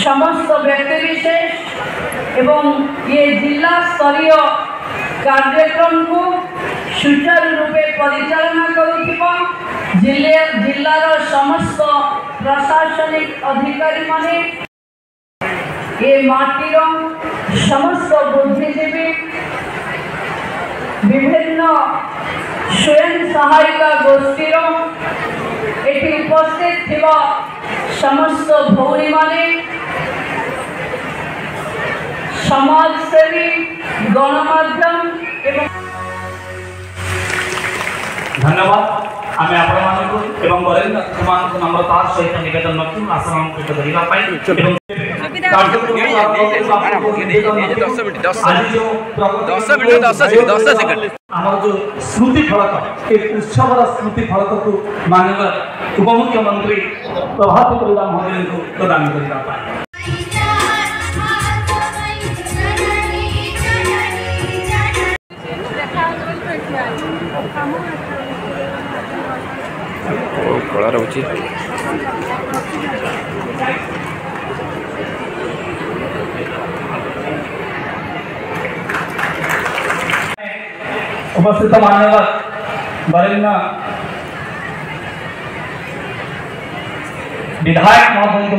समस्त व्यक्तिविशेष एवं ये जिला स्तरीय कार्यक्रम को सुचारू रूपे परिचालना करुथिबा जिलार समस्त प्रशासनिक अधिकारी माने ये माटीर समस्त बुद्धिजीवी विभिन्न स्वयं सहायता गोष्ठीर एटी उपस्थित थिबा समस्त भौरी माने समाजसेवी गणमाध्यम एवं धन्यवाद आम आपको एवं वरेण्य नम्रतार सहित निवेदन आसन करने स्मृति फलक उत्सवर स्मृति फलक को माननीय उपमुख्यमंत्री प्रभात परिड़ा महोदय को प्रदान करने कला रही उपस्थित माननीय वरेण्य विधायक महोदय को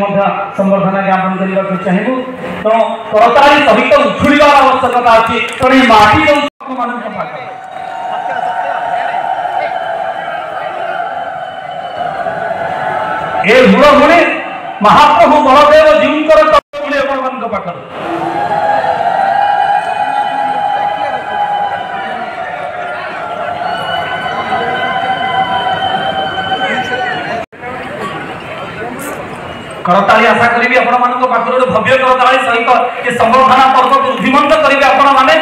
संबर्धना ज्ञापन करने को चाहूँ तेणु करताली सहित उछुड़ार आवश्यकता अच्छी तेणु माटी ए मूलभूमि महाप्रभु बलदेव जीवकर पाखर करताली आशा करी आपण मान पाखर भव्य करताली सहित ये संबर्धना पर्व को उद्धिमंत करेंगे आपण मैंने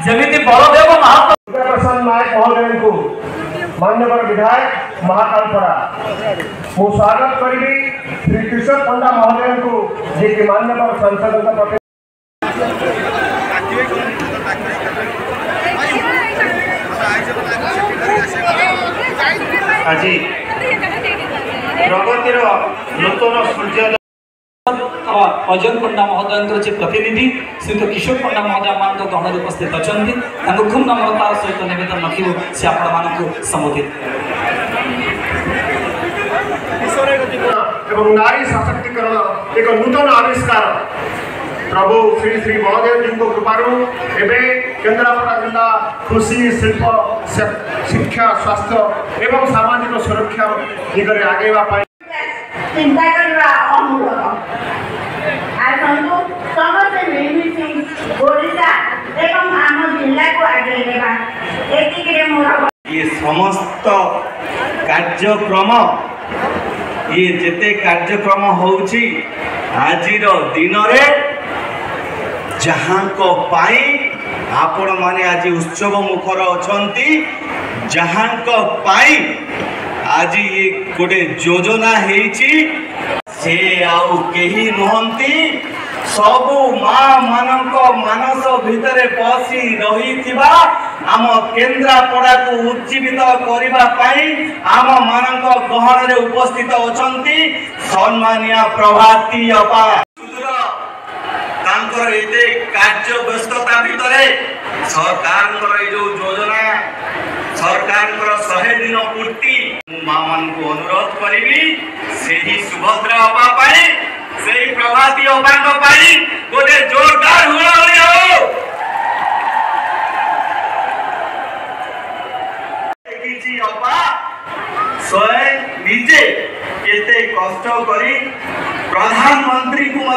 जमी बलदेव महाप्रसाद नायक महोदय को मान्यवर विधायक महाकालपड़ा मु स्वागत करी श्री किशोर पंडा महोदय को जी के मान्यवर संसद आज प्रगतिर नूतन सूर्य अजय पंडा महोदय प्रतिनिधि श्रीयुत किशोर पंडा महोदय मान गहन उपस्थित अच्छा खूब नम्रतार सहित निवेदन रखी से आपको संबोधित एवं नारी सशक्तिकरण एक नूतन आविष्कार प्रभु श्री श्री बलदेव जी को कृपारू एवं केन्द्रापड़ा जिला कृषि शिल्प शिक्षा स्वास्थ्य एवं सामाजिक सुरक्षा दिगरे आगेवा चिंता करवा अमूलक आसंतु समस्त मिलमिशि ओडिशा एवं आम जिला को आगे लेवा एतिके मोर ये समस्त कार्यक्रम ये जेते कार्यक्रम होउची आजिर दिन रे जहां को पाई आपण माने आज उत्सव मुखर अछंती जहां को पाई आज ये गोटे योजना हेची से आउ केही नहंती सबु माँ मानक मानस भितरे पसी रही थिबा आम केन्द्रापड़ा को उज्जीवित करिबा पाई आम मानक गहन रे उपस्थित अछंती सम्मानिया प्रभाती अपा तांकर एते कार्य व्यस्तता भितरे सरकार जो योजना सरकार 100 दिन पूर्ति माँ मान को अनुरोध करी से ही सुभद्रा अपा पाई से ही प्रभाती अपा पाई गोटे जोरदार हुलाहुली हो अपा स्वयं निजे केते कष्ट करी प्रधानमंत्री को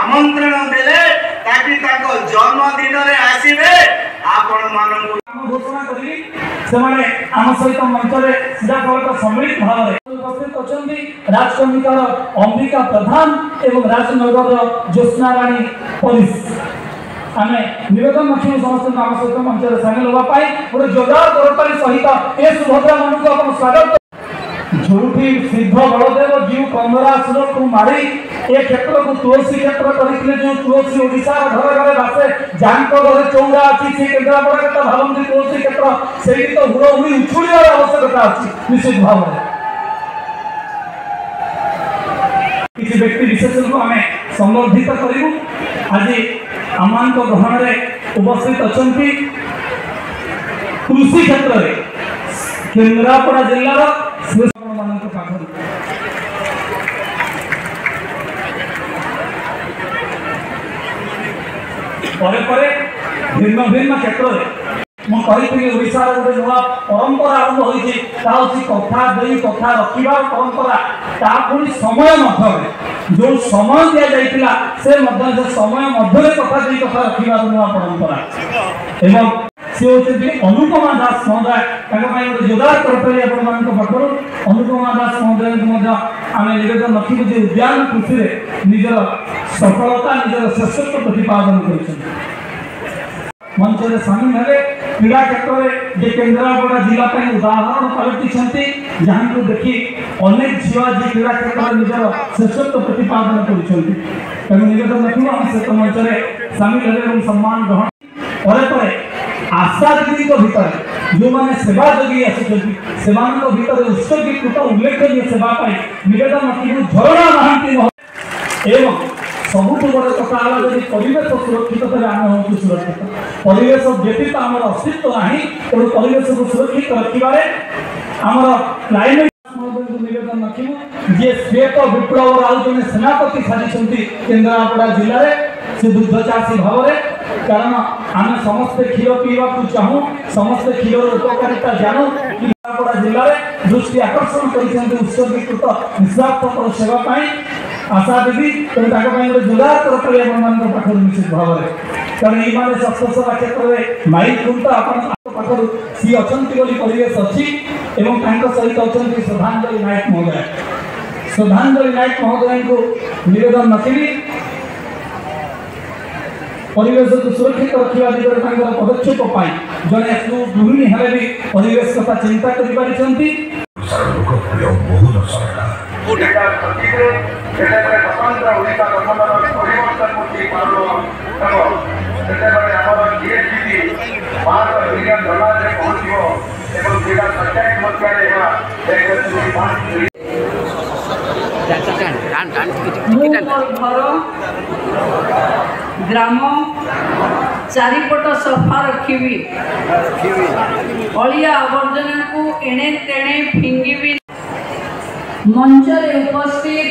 आमंत्रण देले ताकि ताको जन्मदिन रे आसीबे आपण मानन घोषणा करी सेमाने आम सहित मंच रे सीधाफलक सम्मिलित भाव रे उपस्थित अछंती राजकमिकार अंबिका प्रधान एवं राजनगर ज्योत्स्ना रानी पुलिस आमे निवेदन रखियो समस्त आम सहित मंच रे शामिल होबा पाई गोटे जोरदार करताली सहित ए सुभद्रा मन को अपन स्वागत जोठी सिद्ध बलदेव जीव कंदरासुर को मारी ए क्षेत्र को तुलसी क्षेत्र करथिले जो तुलसी ओडिसा घर घर बासे जानक घर चौरा अछि से केन्द्रापड़ा के भावंती तुलसी क्षेत्र सेही तो हुरो हुई उछुलियार आवश्यकता अछि निश्चित भाव किसी व्यक्ति विशेष को आम संबर्धित करूँ। आज आम ग्रहण में उपस्थित अच्छा कृषि क्षेत्र में केन्द्रापड़ा जिलार मान पाखर भिन्न भिन्न क्षेत्र में मुझे ओडार गोटे नुआ परंपरा आरंभ होती कथा दे कथा रखा परंपरा ता पुणी समय जो समय दि जाइए से समय मध्य कथा दे कथा रखा नुआ परंपरा एवं सी होती अनुपमा दास महोदय गोटे जोरदार करतरी पाखर अनुपमा दास महोदय आम निवेदन रखू जो उद्यान कृषि में निजर सफलता निजर श्रेष्ठत्व प्रतिपादन कर मंच में सामिल है क्रीड़ा क्षेत्र में जे केन्द्रापड़ा जिला उदाहरण पलटि जहाँ को देखी अनेक झील जी क्रीड़ा क्षेत्र में निजर श्रेष्ठत्व प्रतिपादन कर निवेदन रखू आम से मंच में सामिल है सम्मान ग्रहण पर आशा दीदी भितर जो मैंने सेवा जगी आसुच्च उत्सर्गीकृत उल्लेखनीय सेवा निवेदन रखू झरणा महांती एवं सबुठ बड़ कथा जब परिवेश सुरक्षित तेज आम हूँ सुरक्षित परिवेश व्यतीत आम अस्तित्व ना तेणु परिवेश को सुरक्षित रखा आमर क्लाइमेट निवेदन रखू जी श्वेत विप्लव आउ जड़े सेनापति साजिंट केन्द्रापड़ा जिले में से दुग्ध चाषी भाव में कारण आम समस्ते क्षीर पीवा चाहूँ समस्ते क्षीर उपकारिता जानू केन्द्रापड़ा जिले में दृष्टि आकर्षण कर उत्सर्गीकृत निस्वार्थपर सेवाई आशा दीदी तेणु गोटे जोरदार करतरी पाखर निश्चित भाव में कारण ये स्वास्थ्य क्षेत्र में माइक खुंटा पाखर सी अच्छा परिवेश अच्छी सहित अच्छा श्रद्धांजलि नायक महोदय को निवेदन रखी परिवेश को सुरक्षित रखा दिगरे पदक्षेप जड़े गृहिणी हेले भी परिवेश कथा चिंता कर ग्राम चारिपट सफा रखी अलिया आवर्जना को एणे तेणे फिंगी मंच उपस्थित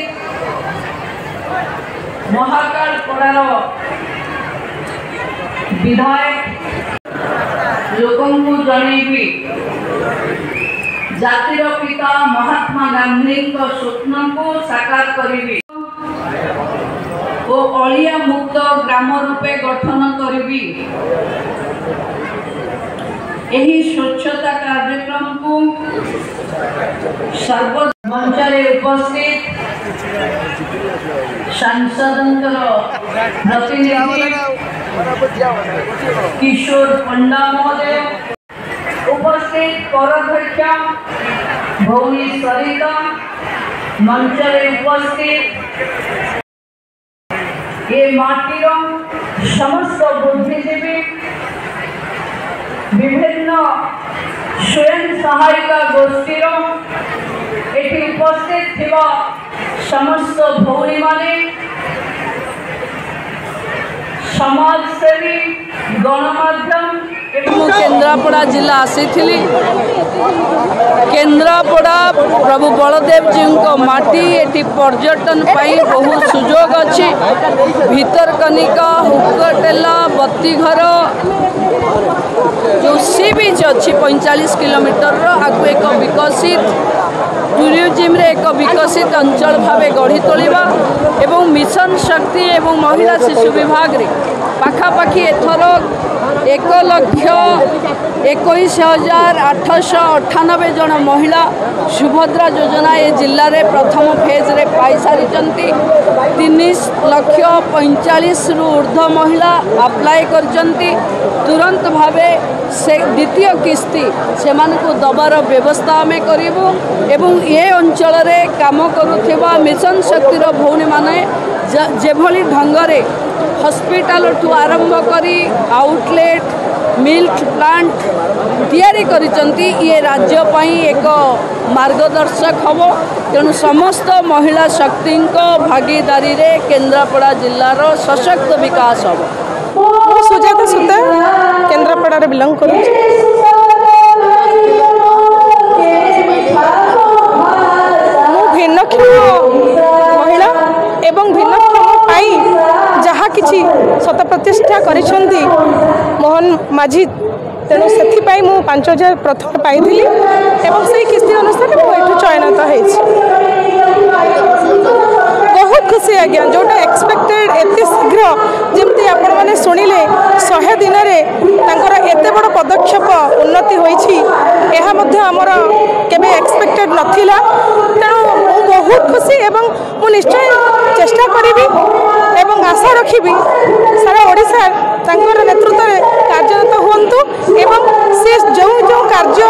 महाकालपड़ार विधायक लोकों को जनइबी जातिर पिता महात्मा गांधी स्वप्न को साकार करी और अलिया मुक्त ग्राम रूपे गठन करी यही स्वच्छता कार्यक्रम को सर्व मंच उपस्थित सांसद प्रतिनिधि किशोर पंडा महोदय उपस्थित पौराध्यक्षा भौनी सरिता मंच उपस्थित ये माटीर समस्त बुद्धिजीवी विभिन्न स्वयं सहायिका गोष्ठीर एटी उपस्थित थिबा समस्त भौणी माने समाजसेवी गणमाध्यम केन्द्रापड़ा जिला आसी केन्द्रापड़ा प्रभु बलदेव जी को माटी एटी पर्यटन पाई बहुत सुजोग अच्छी भितरकनिका हुकटेला बत्तीघर जो सी बीच अच्छी 45 किलोमीटर आगु एक विकसित टूरिज्म रे एक विकसित अंचल भाव गढ़ी तोलिबा एवं मिशन शक्ति एवं महिला शिशु विभाग रे पाखापाखि एथर 1,21,898 जन महिला सुभद्रा योजना ए जिले में प्रथम फेज रे पाई सारी 3,45,000 रु ऊर्ध्व महिला अप्लाई कर तुरंत भावे से द्वितीय किस्ती से दबार व्यवस्था आम करूँ एवं ये अंचल रे काम करुवा मिशन शक्तिर भौणी माने जेभली ढंगरे हॉस्पिटल ठू आरंभ करी आउटलेट मिल्क प्लांट तैयारी करिसंती ये राज्य पई एक मार्गदर्शक हम तेणु समस्त महिला शक्ति भागीदारी रे केन्द्रापड़ा जिलार सशक्त विकास हम। सुजाता सुतार केन्द्रापड़ा बिलंग करूँ। भिन्नक्षम महिला एवं भिन्नक्षम पाई जहाँ किछि शत प्रतिष्ठा करिसेंती मोहन माझी तेणु से 5,000 प्रथम पाई एवं से किस्ती अनुसार मुझे चयनित बहुत खुशी आज्ञा जोटा एक्सपेक्टेड एत शीघ्र जमती आपण मैंने शुणिले 100 दिन एत बड़ पदक्षेप उन्नति होईछि यह आमर केबे एक्सपेक्टेड नथिला तेणु बहुत खुशी एवं मु निश्चय चेष्टा करी एवं आशा रखी सारा ओडिशा तांकर नेतृत्व में कार्यरत हुंतु एवं से जो जो कार्य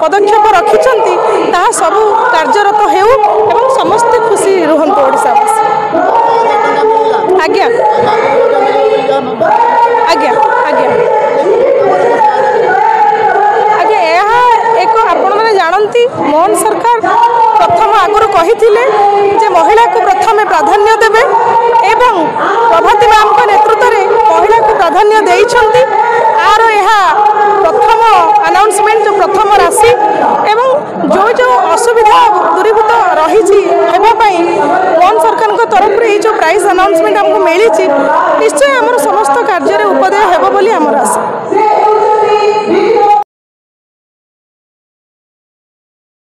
पदक्षेप रखिछंती ताहा सब कार्यरत हेउ एवं समस्त खुशी रुहंतु ओडिशावासी। आज्ञा आज्ञा आज्ञा आज्ञा यह एक आपण मैंने जानती मोहन सरकार प्रथम आगुरी कही महिला को प्रथम प्राधान्य देवे एवं प्रभाती मैम नेतृत्व में महिला को प्राधान्य देइछंती आर यह प्रथम अनाउंसमेंट जो प्रथम राशि एवं जो जो असुविधा दूरीभूत रही मोहन सरकार तरफ ये जो प्राइज अनाउंसमेंट हमको मिली निश्चय आम समस्त कार्य उपदेय हेब बोली आमर आशा।